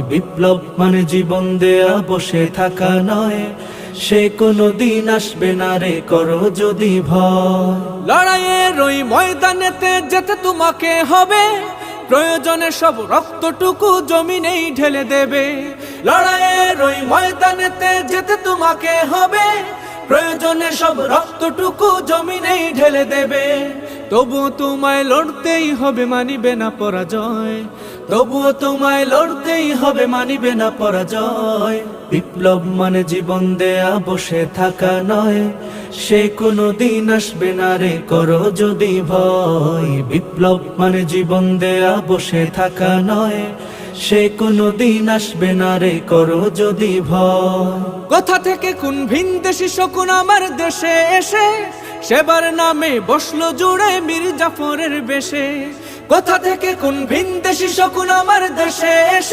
বিপ্লব মানে জীবন দেয়া বসে থাকা নয়, সে কোনো দিন আসবে না রে করো যদি ভয়। লড়াইয়ের ওই ময়দানেতে যেতে তোমাকে হবে, প্রয়োজনে সব রক্তটুকু জমিনেই ঢেলে দেবে। লড়াইয়ের ওই ময়দানেতে যেতে তোমাকে হবে, প্রয়োজনে সব রক্তটুকু জমিনেই ঢেলে দেবে। তবুও তোমায় লড়তেই হবে, মানিবে না পরাজয়। তবুও তোমায় লড়তেই হবে, মানিবে না পরাজয়। বিপ্লব মানে জীবন দেয়া বসে থাকা নয়, সে কোনো দিন আসবে না রে করো যদি ভয়। বিপ্লব মানে জীবন দেয়া বসে থাকা নয়, সে কোনো দিন আসবে না রে করো যদি ভয়। কোথা থেকে কোন ভিনদেশী শকুন আমার দেশে এসে সেবার নামে বসলো জুড়ে মীর জাফরের বেশে। কোথা থেকে কোন ভিনদেশী শকুন আমার দেশে এসে